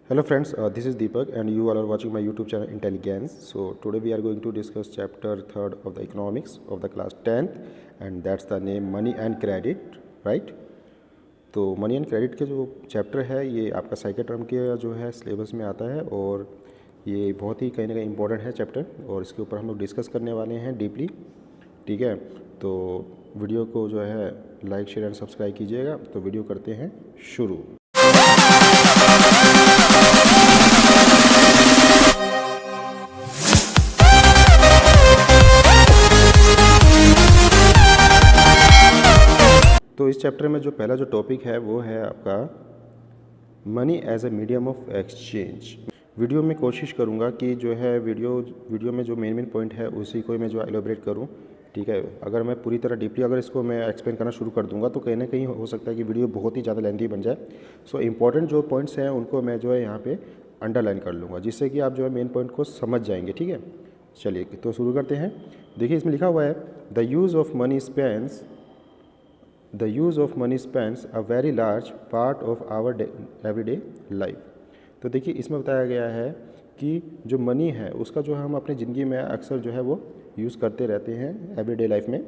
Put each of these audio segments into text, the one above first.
Hello friends, this is Deepak and you all are watching my YouTube channel Intelligence. So today we are going to discuss chapter 3rd of the economics of the class 10th and that's the name money and credit, right? तो money and credit के जो chapter है ये आपका second term के जो है syllabus में आता है और ये बहुत ही कहीं ना कहीं इंपॉर्टेंट है चैप्टर और इसके ऊपर हम लोग डिस्कस करने वाले हैं डीपली, ठीक है। तो वीडियो को जो है लाइक शेयर एंड सब्सक्राइब कीजिएगा। तो वीडियो करते हैं शुरू। तो इस चैप्टर में जो पहला जो टॉपिक है वो है आपका money as a medium of exchange. Video में कोशिश करूँगा कि जो है वीडियो में जो मेन पॉइंट है उसी को मैं जो एलोबरेट करूँ, ठीक है। अगर मैं पूरी तरह डीपली अगर इसको मैं एक्सप्लेन करना शुरू कर दूँगा तो कहीं ना कहीं हो सकता है कि वीडियो बहुत ही ज़्यादा लेंथी बन जाए। सो इंपॉर्टेंट जो पॉइंट्स हैं उनको मैं जो है यहाँ पे अंडरलाइन कर लूँगा जिससे कि आप जो है मेन पॉइंट को समझ जाएंगे, ठीक है। चलिए तो शुरू करते हैं। देखिए इसमें लिखा हुआ है the use of money Spence The use of money spends a very large part of our everyday life। तो देखिए इसमें बताया गया है कि जो मनी है उसका जो हम अपनी ज़िंदगी में अक्सर जो है वो यूज़ करते रहते हैं एवरीडे लाइफ में।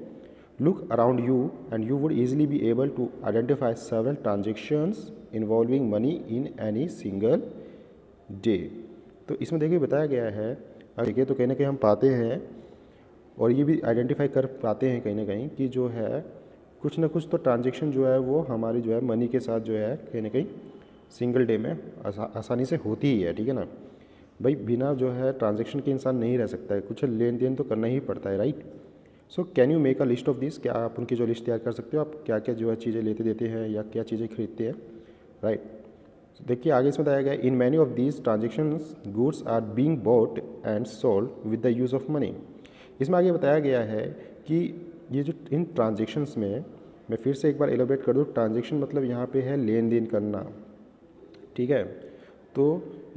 Look around you and you would easily be able to identify several transactions involving money in any single day. तो इसमें देखिए बताया गया है, देखिए तो कहीं ना कहीं हम पाते हैं और ये भी आइडेंटिफाई कर पाते हैं कहीं ना कहीं कि जो है कुछ ना कुछ तो ट्रांजेक्शन जो है वो हमारी जो है मनी के साथ जो है कहीं ना कहीं सिंगल डे में आसानी से होती ही है, ठीक है ना भाई। बिना जो है ट्रांजेक्शन के इंसान नहीं रह सकता है, कुछ लेन देन तो करना ही पड़ता है, right. So can you make a list of this, क्या आप उनकी जो लिस्ट तैयार कर सकते हो, आप क्या क्या जो है चीज़ें लेते देते हैं या क्या चीज़ें खरीदते हैं, राइट। देखिए आगे इसमें बताया गया in many of these transactions goods are being bought and sold with the use of money. इसमें आगे बताया गया है कि ये जो इन ट्रांजेक्शन्स में मैं फिर से एक बार एलोबरेट कर दूँ, ट्रांजेक्शन मतलब यहाँ पे है लेन देन करना, ठीक है। तो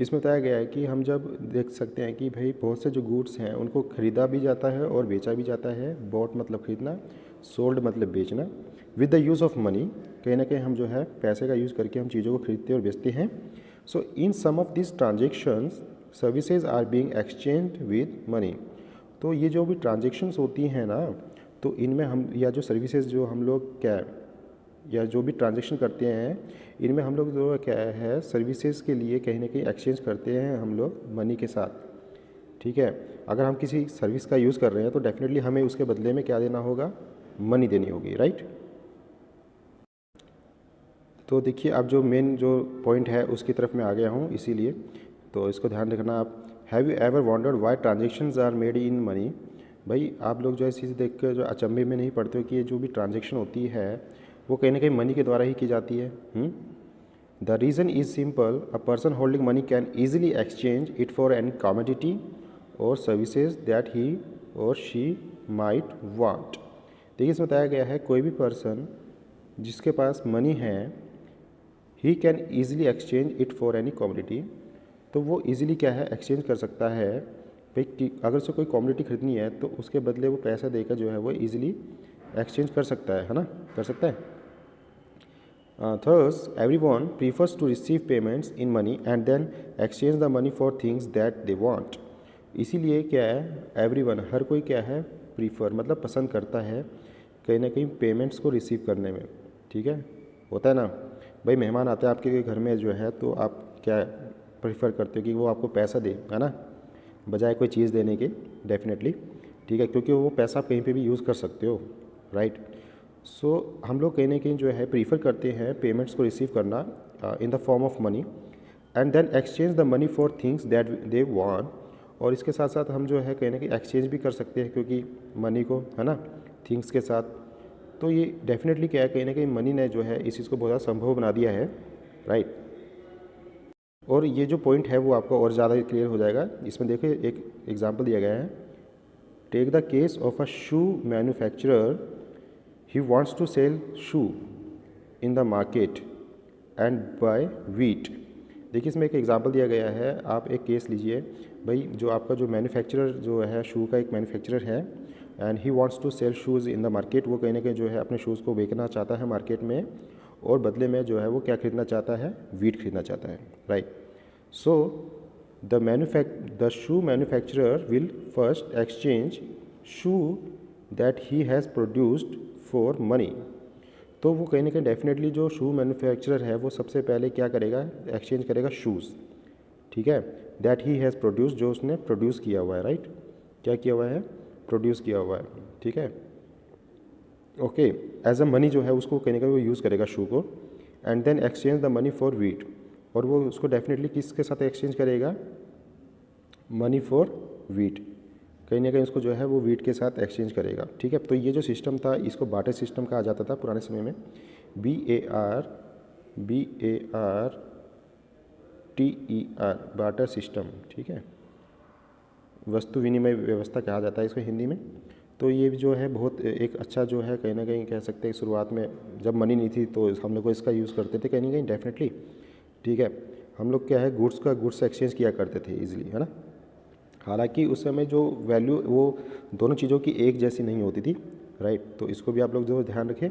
इसमें बताया गया है कि हम जब देख सकते हैं कि भाई बहुत से जो गुड्स हैं उनको ख़रीदा भी जाता है और बेचा भी जाता है। बॉट मतलब ख़रीदना, सोल्ड मतलब बेचना, with the use of money कहीं ना कहीं हम जो है पैसे का यूज़ करके हम चीज़ों को खरीदते और बेचते हैं। So in some of this transactions services are being exchange with money. तो ये जो भी ट्रांजेक्शन्स होती हैं ना, तो इनमें हम या जो सर्विसेज जो हम लोग क्या या जो भी ट्रांजेक्शन करते हैं इनमें हम लोग जो क्या है सर्विसेज के लिए कहीं ना कहीं एक्सचेंज करते हैं हम लोग मनी के साथ, ठीक है। अगर हम किसी सर्विस का यूज़ कर रहे हैं तो डेफिनेटली हमें उसके बदले में क्या देना होगा, मनी देनी होगी, राइट। तो देखिए अब जो मेन जो पॉइंट है उसकी तरफ मैं आ गया हूँ, इसीलिए तो इसको ध्यान रखना आप। Have you ever wondered why transactions are made in money. भाई आप लोग जो है चीज़ देख कर जो अचंभे में नहीं पड़ते हो कि ये जो भी ट्रांजेक्शन होती है वो कहीं ना कहीं मनी के द्वारा ही की जाती है। The reason is simple, a person holding money can easily exchange it for any commodity और सर्विसेज दैट ही और शी माइट वांट। देखिए इसमें बताया गया है कोई भी पर्सन जिसके पास मनी है he can easily exchange it for any commodity, तो वो ईजिली क्या है एक्सचेंज कर सकता है भाई कि अगर से कोई कमोडिटी खरीदनी है तो उसके बदले वो पैसा देकर जो है वो ईजिली एक्सचेंज कर सकता है ना, कर सकता है। Thus everyone prefers to receive payments in money and then exchange the money for things that they want. इसीलिए क्या है एवरीवन हर कोई क्या है प्रीफर मतलब पसंद करता है कहीं ना कहीं पेमेंट्स को रिसीव करने में, ठीक है। होता है ना भाई, मेहमान आते हैं आपके घर में जो है तो आप क्या प्रीफर करते हो कि वो आपको पैसा दे, है ना, बजाय कोई चीज़ देने के, डेफिनेटली, ठीक है, क्योंकि वो पैसा आप कहीं पे भी यूज़ कर सकते हो, राइट। सो हम लोग कहीं ना कहीं जो है प्रीफर करते हैं पेमेंट्स को रिसीव करना in the form of money and then exchange the money for things that they want. और इसके साथ साथ हम जो है कहीं ना कहीं एक्सचेंज भी कर सकते हैं क्योंकि मनी को, है ना, थिंग्स के साथ। तो ये डेफिनेटली क्या है कहीं ना कहीं मनी ने जो है इस चीज़ को बहुत ज़्यादा संभव बना दिया है, राइट। और ये जो पॉइंट है वो आपको और ज़्यादा क्लियर हो जाएगा। इसमें देखिए एक एग्जांपल दिया गया है, take the case of a shoe manufacturer, he wants to sell shoe in the market and buy wheat. देखिए इसमें एक एग्जांपल दिया गया है, आप एक केस लीजिए भाई, जो आपका जो मैन्युफैक्चरर जो है शू का एक मैन्युफैक्चरर है and he wants to sell shoes in the market. वो कहीं ना कहीं जो है अपने शूज़ को बेचना चाहता है मार्केट में और बदले में जो है वो क्या खरीदना चाहता है, वीट खरीदना चाहता है, right. So the shoe manufacturer will first exchange shoe that he has produced for money. तो वो कहीं ना कहीं डेफिनेटली जो शू मैन्युफैक्चरर है वो सबसे पहले क्या करेगा, एक्सचेंज करेगा शूज़, ठीक है, दैट ही हैज़ प्रोड्यूस, जो उसने प्रोड्यूस किया हुआ है, राइट, क्या किया हुआ है, प्रोड्यूस किया हुआ है, ठीक है, ओके, एज अ मनी जो है उसको कहीं ना कहीं वो यूज़ करेगा शू को, and then exchange the money for wheat, और वो उसको डेफिनेटली किसके साथ एक्सचेंज करेगा, मनी फॉर वीट, कहीं ना कहीं उसको जो है वो वीट के साथ एक्सचेंज करेगा, ठीक है। तो ये जो सिस्टम था इसको बार्टर सिस्टम कहा जाता था पुराने समय में, BARTER, बार्टर सिस्टम, ठीक है, वस्तु विनिमय व्यवस्था कहा जाता है इसको हिंदी में। तो ये जो है बहुत एक अच्छा जो है कहीं ना कहीं कह सकते हैं, शुरुआत में जब मनी नहीं थी तो हम लोग को इसका यूज़ करते थे कहीं ना कहीं डेफिनेटली, ठीक है। हम लोग क्या है गुड्स एक्सचेंज किया करते थे इजीली, है ना। हालांकि उस समय जो वैल्यू वो दोनों चीज़ों की एक जैसी नहीं होती थी, राइट। तो इसको भी आप लोग जो ध्यान रखें।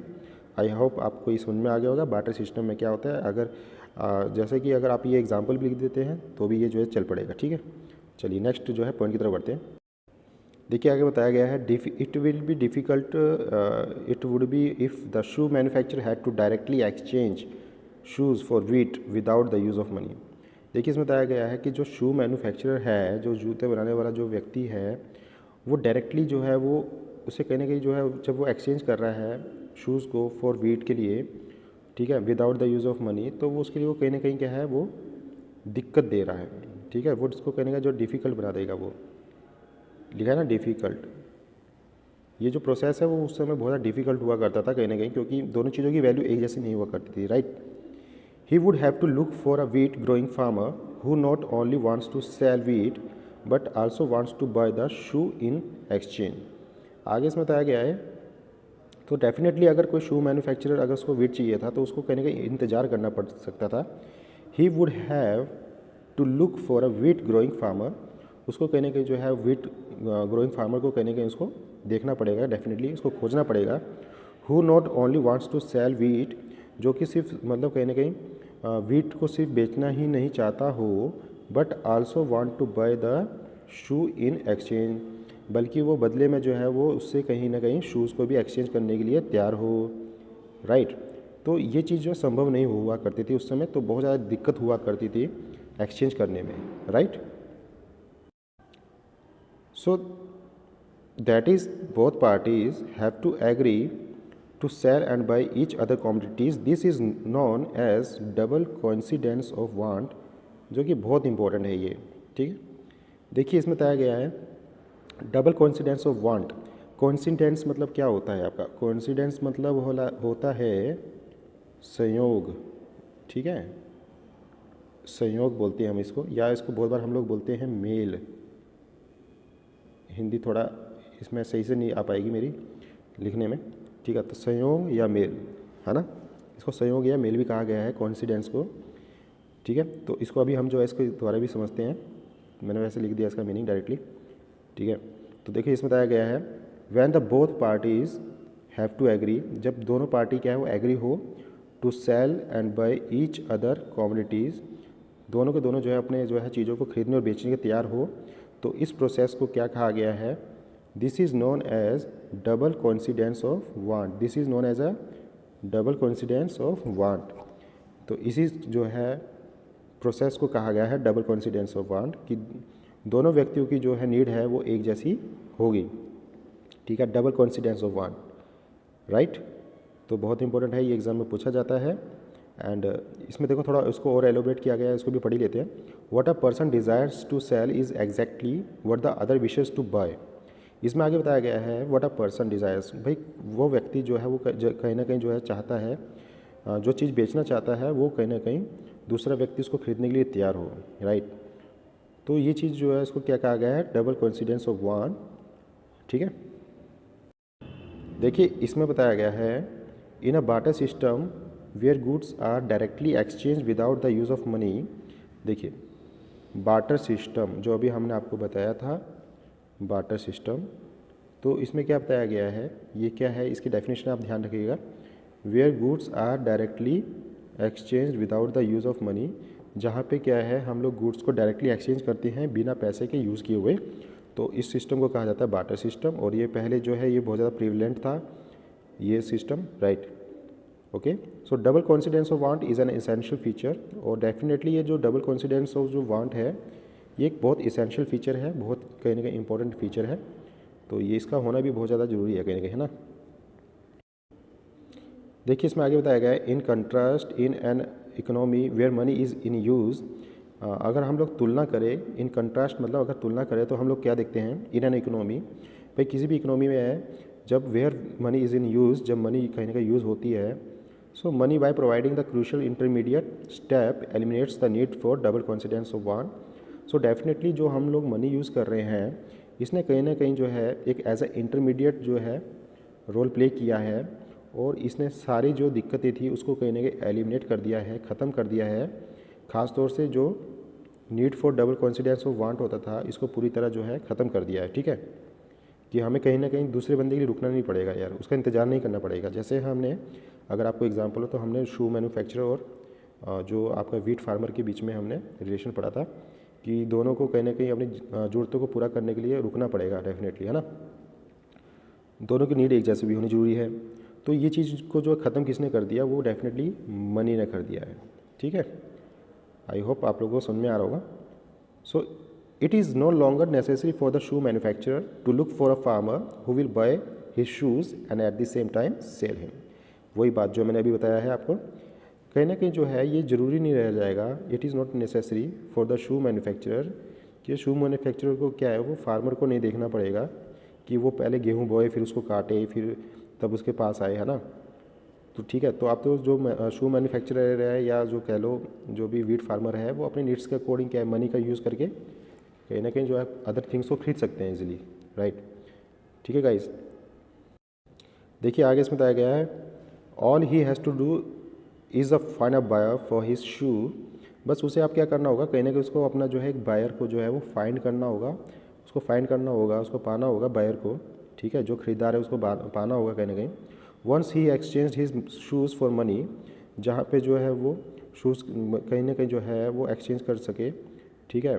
आई होप आपको ये समझ में आ गया होगा बार्टर सिस्टम में क्या होता है। अगर जैसे कि अगर आप ये एग्जांपल भी लिख देते हैं तो भी ये जो है चल पड़ेगा, ठीक है। चलिए नेक्स्ट जो है पॉइंट की तरफ बढ़ते हैं। देखिए आगे बताया गया है, it will be difficult, it would be if the shoe manufacturer had to directly exchange shoes for wheat without the use of money. देखिए इसमें बताया गया है कि जो शू मैन्युफैक्चरर है, जो जूते बनाने वाला जो व्यक्ति है, वो डायरेक्टली जो है वो उसे कहीं ना कहीं जो है जब वो एक्सचेंज कर रहा है शूज़ को फॉर वीट के लिए, ठीक है, without the use of money, तो वो उसके लिए वो कहीं ना कहीं क्या है वो दिक्कत दे रहा है, ठीक है। वो उसको कहीं ना कहीं जो डिफ़िकल्ट बना देगा, वो लिखा है ना डिफ़िकल्ट। ये जो प्रोसेस है वो उस समय बहुत ज़्यादा डिफ़िकल्ट हुआ करता था कहीं ना कहीं, क्योंकि दोनों चीज़ों की वैल्यू एक जैसी नहीं हुआ करती थी, right. He would have to look for a wheat growing farmer who not only wants to sell wheat but also wants to buy the shoe in exchange। आगे इसमें बताया गया है, तो डेफिनेटली अगर कोई शू मैन्युफैक्चरर अगर उसको वीट चाहिए था तो उसको कहीं ना कहीं इंतज़ार करना पड़ सकता था। He would have to look for a wheat growing farmer, उसको कहीं ना कहीं जो है वीट ग्रोइंग फार्मर को कहीं ना कहीं उसको देखना पड़ेगा, डेफिनेटली उसको खोजना पड़ेगा। Who not only wants to sell wheat, जो कि सिर्फ मतलब कहीं ना कहीं वीट को सिर्फ बेचना ही नहीं चाहता हो, but also want to buy the shoe in exchange, बल्कि वो बदले में जो है वो उससे कहीं ना कहीं शूज़ को भी एक्सचेंज करने के लिए तैयार हो, राइट। तो ये चीज़ जो संभव नहीं हुआ करती थी उस समय, तो बहुत ज़्यादा दिक्कत हुआ करती थी एक्सचेंज करने में, right. So that is both parties have to agree to sell and buy each other commodities, this is known as double coincidence of want, जो कि बहुत इंपॉर्टेंट है ये, ठीक है। देखिए इसमें बताया गया है double coincidence of want. Coincidence मतलब क्या होता है आपका, कोइंसिडेंस मतलब होता है संयोग, ठीक है, संयोग बोलते हैं हम इसको, या इसको बहुत बार हम लोग बोलते हैं मेल। हिंदी थोड़ा इसमें सही से नहीं आ पाएगी मेरी लिखने में, ठीक है। तो संयोग या मेल, है ना, इसको संयोग या मेल भी कहा गया है कोइंसिडेंस को, ठीक है। तो इसको अभी हम जो है इसके द्वारा भी समझते हैं, मैंने वैसे लिख दिया इसका मीनिंग डायरेक्टली, ठीक है। तो देखिए इसमें बताया गया है when the both parties have to agree, जब दोनों पार्टी क्या है वो एग्री हो, to sell and buy each other commodities, दोनों के दोनों जो है अपने जो है चीज़ों को खरीदने और बेचने के तैयार हो, तो इस प्रोसेस को क्या कहा गया है, this is known as double coincidence of want, this is known as a double coincidence of want. तो इसी जो है प्रोसेस को कहा गया है डबल कोइंसिडेंस ऑफ वांट, कि दोनों व्यक्तियों की जो है नीड है वो एक जैसी होगी, ठीक है, double coincidence of want, right. तो बहुत इंपॉर्टेंट है, ये एग्जाम में पूछा जाता है। एंड इसमें देखो थोड़ा इसको और एलोबरेट किया गया है, इसको भी पढ़ ही लेते हैं। What a person desires to sell is exactly what the other wishes to buy. इसमें आगे बताया गया है व्हाट अ पर्सन डिज़ायर्स, भाई वो व्यक्ति जो है वो कहीं ना कहीं जो है चाहता है, जो चीज़ बेचना चाहता है वो कहीं ना कहीं दूसरा व्यक्ति उसको खरीदने के लिए तैयार हो, राइट। तो ये चीज़ जो है इसको क्या कहा गया है, डबल कोइंसिडेंस ऑफ वांट, ठीक है। देखिए इसमें बताया गया है in a barter system where goods are directly exchange without the use of money. देखिए बार्टर सिस्टम जो अभी हमने आपको बताया था, बार्टर सिस्टम, तो इसमें क्या बताया गया है, ये क्या है, इसकी डेफिनेशन आप ध्यान रखिएगा। Where goods are directly exchange without the use of money, जहाँ पे क्या है हम लोग गुड्स को डायरेक्टली एक्सचेंज करते हैं बिना पैसे के यूज़ किए हुए। तो इस सिस्टम को कहा जाता है बार्टर सिस्टम, और ये पहले जो है ये बहुत ज़्यादा प्रिविलेंट था ये system, right. Okay, so double coincidence of want is an essential feature, और डेफिनेटली ये जो डबल कोइंसिडेंस ऑफ जो वांट है ये एक बहुत एसेंशियल फीचर है, बहुत कहीं ना कहीं इंपॉर्टेंट फीचर है। तो ये इसका होना भी बहुत ज़्यादा ज़रूरी है कहीं ना कहीं, है ना। देखिए इसमें आगे बताया गया है, in contrast in an economy where money is in use. अगर हम लोग तुलना करें, इन कंट्रास्ट मतलब अगर तुलना करें तो हम लोग क्या देखते हैं, इन एन इकोनॉमी, भाई किसी भी इकोनॉमी में है जब where money is in use, जब मनी कहीं ना कहीं यूज़ होती है, so money by providing the crucial intermediate step eliminates the need for double coincidence of want. So definitely जो हम लोग मनी यूज़ कर रहे हैं इसने कहीं ना कहीं जो है एक एज ए इंटरमीडिएट जो है रोल प्ले किया है, और इसने सारी जो दिक्कतें थी उसको कहीं ना कहीं एलिमिनेट कर दिया है, ख़त्म कर दिया है। ख़ास तौर से जो need for double coincidence of want होता था इसको पूरी तरह जो है ख़त्म कर दिया है, ठीक है। कि हमें कहीं ना कहीं दूसरे बंदे के लिए रुकना नहीं पड़ेगा यार, उसका इंतज़ार नहीं करना पड़ेगा। जैसे हमने, अगर आपको एग्जांपल हो तो हमने शू मैन्युफैक्चरर और जो आपका वीट फार्मर के बीच में हमने रिलेशन पढ़ा था कि दोनों को कहीं ना कहीं अपनी ज़रूरतों को पूरा करने के लिए रुकना पड़ेगा डेफिनेटली, है ना। दोनों की नीड एक जैसी भी होनी ज़रूरी है। तो ये चीज़ को जो ख़त्म किसने कर दिया, वो डेफिनेटली मनी ने कर दिया है, ठीक है। आई होप आप लोगों को समझ में आ रहा होगा। So it is no longer necessary for the shoe manufacturer to look for a farmer who will buy his shoes and at the same time sell him. वही बात जो मैंने अभी बताया है आपको, कहीं ना कहीं जो है ये ज़रूरी नहीं रह जाएगा, it is not necessary for the shoe manufacturer, कि शू मैन्युफैक्चरर को क्या है, वो फार्मर को नहीं देखना पड़ेगा कि वो पहले गेहूँ बोए फिर उसको काटे फिर तब उसके पास आए, है ना। तो ठीक है, तो आप तो जो शू मैन्युफैक्चरर है या जो कह लो जो भी वीट फार्मर है, वो अपने नीड्स के अकॉर्डिंग क्या है मनी का यूज़ करके कहीं ना कहीं जो है अदर थिंग्स को खरीद सकते हैं इजीली, राइट। ठीक है गाइस, देखिए आगे इसमें बताया गया है, all he has to do is a find a buyer for his shoe. बस उसे आप क्या करना होगा, कहीं ना कहीं उसको अपना जो है एक बायर को जो है वो फाइंड करना होगा, उसको फाइंड करना होगा, उसको पाना होगा बायर को, ठीक है, जो खरीदार है उसको पाना होगा कहीं ना कहीं। Once he exchange his shoes for money, जहाँ पे जो है वो शूज़ कहीं ना कहीं जो है वो एक्सचेंज कर सके, ठीक है,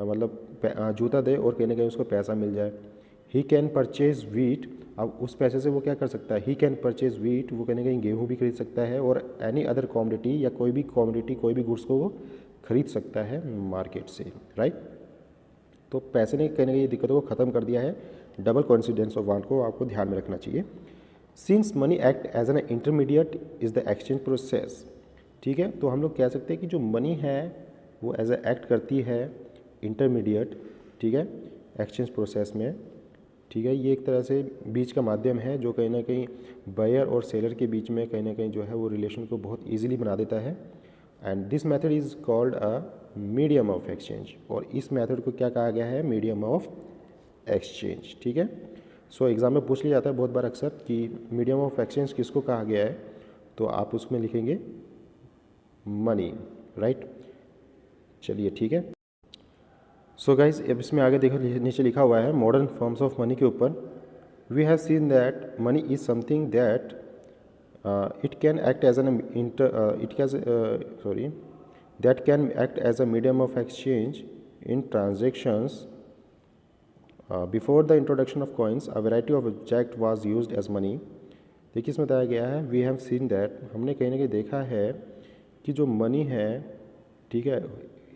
मतलब जूता दे और कहीं ना कहीं उसको पैसा मिल जाए। ही कैन परचेज वीट, अब उस पैसे से वो क्या कर सकता है, ही कैन परचेज वीट, वो कहीं ना कहीं गेहूँ भी खरीद सकता है और एनी अदर कॉमोडिटी या कोई भी कॉमोडिटी कोई भी गुड्स को वो खरीद सकता है मार्केट से, राइट। तो पैसे ने कहीं ना कहीं दिक्कतों को ख़त्म कर दिया है, डबल कॉन्सिडेंस ऑफ वांट को आपको ध्यान में रखना चाहिए। Since money act as an intermediate is the exchange process, ठीक है। तो हम लोग कह सकते हैं कि जो मनी है वो एज ए एक्ट करती है इंटरमीडिएट, ठीक है, एक्सचेंज प्रोसेस में, ठीक है। ये एक तरह से बीच का माध्यम है जो कहीं ना कहीं बायर और सेलर के बीच में कहीं ना कहीं जो है वो रिलेशन को बहुत ईजिली बना देता है। And this method is called a medium of exchange, और इस मेथड को क्या कहा गया है, मीडियम ऑफ एक्सचेंज, ठीक है। सो एग्ज़ाम में पूछ लिया जाता है बहुत बार अक्सर कि मीडियम ऑफ एक्सचेंज किसको कहा गया है, तो आप उसमें लिखेंगे मनी, राइट। चलिए ठीक है। सो गाइज अब इसमें आगे देखो नीचे लिखा हुआ है मॉडर्न फॉर्म्स ऑफ मनी के ऊपर, we have seen that money is something that it can act as an that can act as a medium of exchange in transactions. Before the introduction of coins, a variety of object was used as money. देखिए इसमें बताया गया है, we have seen that, हमने कहीं ना कहीं देखा है कि जो मनी है, ठीक है,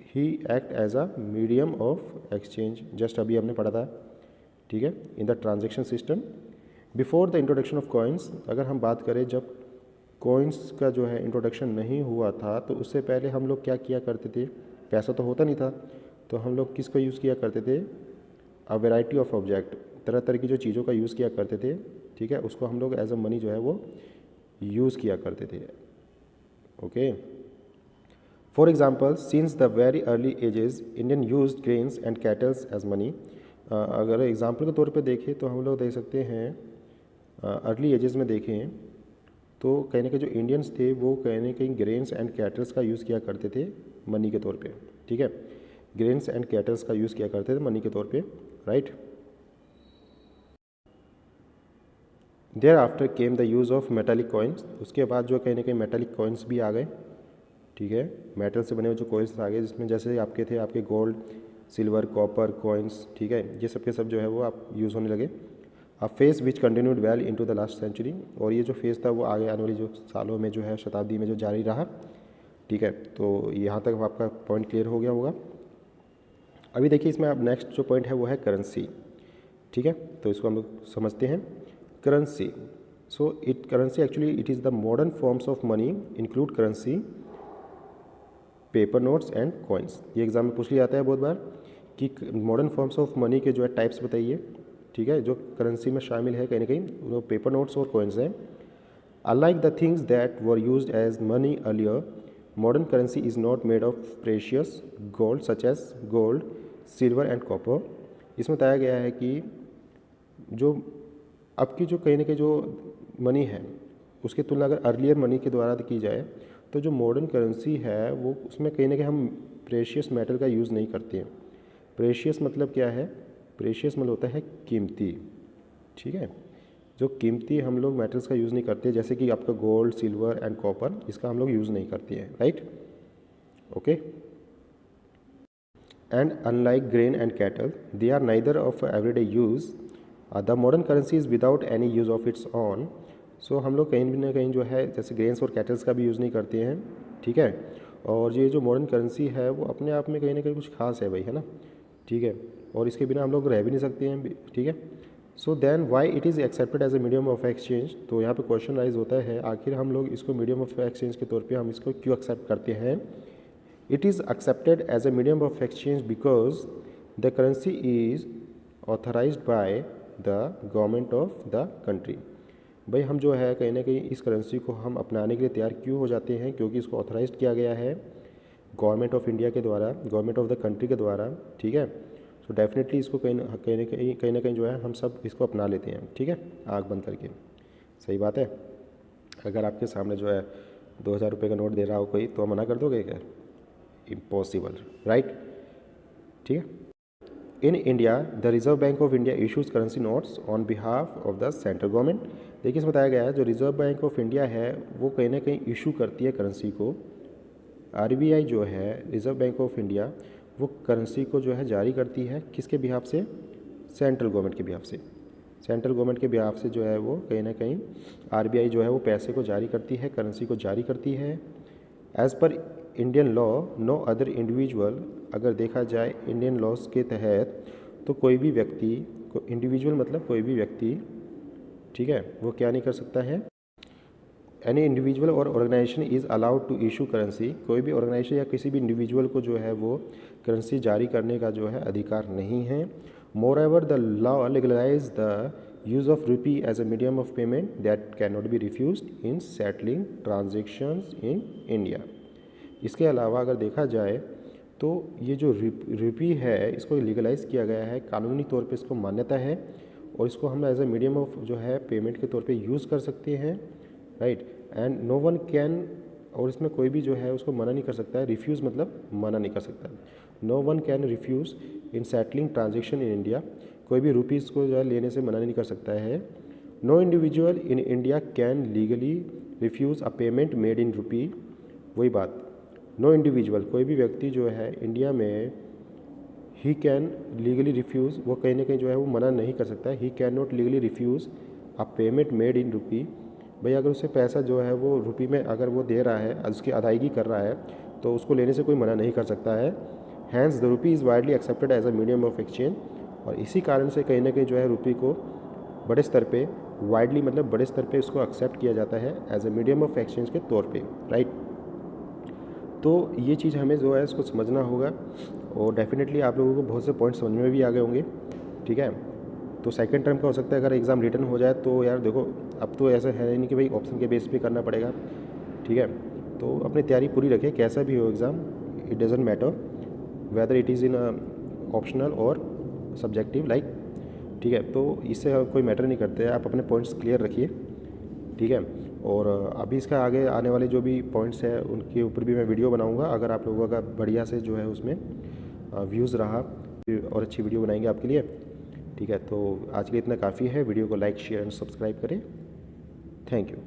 he act as a medium of exchange, just अभी हमने पढ़ा था, ठीक है, in the transaction system before the introduction of coins. अगर हम बात करें जब कॉइन्स का जो है इंट्रोडक्शन नहीं हुआ था तो उससे पहले हम लोग क्या किया करते थे, पैसा तो होता नहीं था, तो हम लोग किसका यूज़ किया करते थे, अ वैरायटी ऑफ ऑब्जेक्ट, तरह तरह की जो चीज़ों का यूज़ किया करते थे, ठीक है, उसको हम लोग एज अ मनी जो है वो यूज़ किया करते थे, okay. For example since the very early ages Indian use grains and cattles as money. अगर एग्जाम्पल के तौर पे देखें तो हम लोग देख सकते हैं अर्ली एजेस में देखें तो कहीं ना कहीं जो इंडियंस थे वो कहीं ना कहीं ग्रेन्स एंड कैटल्स का यूज़ किया करते थे मनी के तौर पे, ठीक है, ग्रेन्स एंड कैटल्स का यूज़ किया करते थे मनी के तौर पे, right. There after came the use of metallic coins, उसके बाद जो कहीं ना कहीं मेटालिक कॉइन्स भी आ गए, ठीक है। मेटल से बने हुए जो कॉइन्स आ गए, जिसमें जैसे आपके थे आपके गोल्ड, सिल्वर, कॉपर कॉइन्स, ठीक है, ये सब के सब जो है वो आप यूज़ होने लगे। A phase which continued well into the last century, और ये जो फेज़ था वो आगे आने वाली जो सालों में जो है शताब्दी में जो जारी रहा, ठीक है। तो यहाँ तक आपका पॉइंट क्लियर हो गया होगा। अभी देखिए इसमें अब नेक्स्ट जो पॉइंट है वो है करेंसी, ठीक है। तो इसको हम लोग समझते हैं। Currency, so it currency actually it is the modern forms of money include currency, paper notes and coins. ये एग्जाम में पूछ लिया जाता है बहुत बार कि मॉडर्न फॉर्म्स ऑफ मनी के जो है टाइप्स बताइए, ठीक है, जो करेंसी में शामिल है कहीं ना कहीं, वो पेपर नोट्स और कॉइन्स हैं। Unlike the things that were used as money earlier, modern currency is not made of precious gold such as gold, silver and copper. इसमें बताया गया है कि जो अब की जो कहीं ना कहीं जो मनी है उसकी तुलना अगर अर्लियर मनी के द्वारा की जाए तो जो मॉडर्न करेंसी है वो उसमें कहीं ना कहीं हम प्रेशियस मेटल का यूज़ नहीं करते हैं। प्रेशियस मतलब क्या है? प्रेशियस मतलब होता है कीमती, ठीक है। जो कीमती हम लोग मेटल्स का यूज़ नहीं करते, जैसे कि आपका गोल्ड, सिल्वर एंड कॉपर, इसका हम लोग यूज़ नहीं करते हैं, right, okay. And unlike grain and cattle, they are neither of everyday use, the modern currency is without any use of its own. So हम लोग कहीं ना कहीं जो है जैसे ग्रेन्स और कैटल्स का भी यूज़ नहीं करते हैं, ठीक है। और ये जो मॉडर्न करेंसी है वो अपने आप में कहीं ना कहीं कुछ खास है भाई, है ना, ठीक है, और इसके बिना हम लोग रह भी नहीं सकते हैं, ठीक है। So then why it is accepted as a medium of exchange. तो यहाँ पे क्वेश्चन राइज होता है आखिर हम लोग इसको मीडियम ऑफ एक्सचेंज के तौर पे हम इसको क्यों एक्सेप्ट करते हैं। It is accepted as a medium of exchange because the currency is authorised by the government of the country. भाई हम जो है कहीं ना कहीं इस करेंसी को हम अपनाने के लिए तैयार क्यों हो जाते हैं, क्योंकि इसको ऑथराइज किया गया है गवर्नमेंट ऑफ इंडिया के द्वारा, गवर्नमेंट ऑफ द कंट्री के द्वारा, ठीक है। सो डेफिनेटली इसको कहीं ना कहीं जो है हम सब इसको अपना लेते हैं, ठीक है, आँख बंद करके। सही बात है। अगर आपके सामने जो है 2000 रुपये का नोट दे रहा हो कोई, तो मना कर दोगे क्या? इम्पॉसिबल, राइट, ठीक है। In India the reserve bank of India issues currency notes on behalf of the central government. देखिए इसमें बताया गया है जो रिजर्व बैंक ऑफ इंडिया है वो कहीं ना कहीं इशू करती है करेंसी को। आरबीआई जो है रिजर्व बैंक ऑफ इंडिया, वो करेंसी को जो है जारी करती है किसके बिहाफ से? सेंट्रल गवर्नमेंट के बिहाफ से। सेंट्रल गवर्नमेंट के बिहाफ से जो है वो कहीं ना कहीं आरबीआई जो है वो पैसे को जारी करती है, करेंसी को जारी करती है। As per Indian law no other individual, अगर देखा जाए इंडियन लॉज के तहत तो कोई भी व्यक्ति, इंडिविजुअल मतलब कोई भी व्यक्ति, ठीक है, वो क्या नहीं कर सकता है, एनी इंडिविजुअल और organisation is allowed to issue currency. कोई भी ऑर्गेनाइजेशन या किसी भी इंडिविजुअल को जो है वो करेंसी जारी करने का जो है अधिकार नहीं है। Moreover the law legalise the use of rupee as a medium of payment that can not be refused in settling transactions in India. इसके अलावा अगर देखा जाए तो ये जो रुपी है इसको लीगलाइज किया गया है, कानूनी तौर पे इसको मान्यता है, और इसको हम एज ए मीडियम ऑफ जो है पेमेंट के तौर पे यूज़ कर सकते हैं, right. And no one can, और इसमें कोई भी जो है उसको मना नहीं कर सकता है, रिफ्यूज़ मतलब मना नहीं कर सकता। No one can refuse in settling transaction in India, कोई भी रुपीज़ को जो है लेने से मना नहीं कर सकता है। No individual in India can legally refuse a payment made in rupee, वही बात, नो इंडिविजुअल कोई भी व्यक्ति जो है इंडिया में ही कैन लीगली रिफ्यूज़, वो कहीं ना कहीं जो है वो मना नहीं कर सकता है। He can not legally refuse a payment made in rupee, भाई अगर उसे पैसा जो है वो रुपी में अगर वो दे रहा है, उसकी अदायगी कर रहा है, तो उसको लेने से कोई मना नहीं कर सकता है। Hence the rupee is widely accepted as a medium of exchange, और इसी कारण से कहीं ना कहीं जो है रुपी को बड़े स्तर पे, वाइडली मतलब बड़े स्तर पे उसको एक्सेप्ट किया जाता है as a medium of exchange के तौर पे, राइट। तो ये चीज़ हमें जो है इसको समझना होगा, और डेफिनेटली आप लोगों को बहुत से पॉइंट समझ में भी आ गए होंगे, ठीक है। तो सेकंड टर्म का हो सकता है अगर एग्ज़ाम रिटर्न हो जाए तो यार देखो अब तो ऐसा है नहीं कि भाई ऑप्शन के बेस पे करना पड़ेगा, ठीक है। तो अपनी तैयारी पूरी रखें, कैसा भी हो exam, it doesn't matter whether it is in optional और सब्जेक्टिव, लाइक, ठीक है। तो इससे कोई मैटर नहीं करते, आप अपने पॉइंट्स क्लियर रखिए, ठीक है। और अभी इसका आगे आने वाले जो भी पॉइंट्स हैं उनके ऊपर भी मैं वीडियो बनाऊंगा, अगर आप लोगों का बढ़िया से जो है उसमें व्यूज़ रहा और अच्छी वीडियो बनाएंगे आपके लिए, ठीक है। तो आज के लिए इतना काफ़ी है, वीडियो को लाइक शेयर एंड सब्सक्राइब करें, थैंक यू।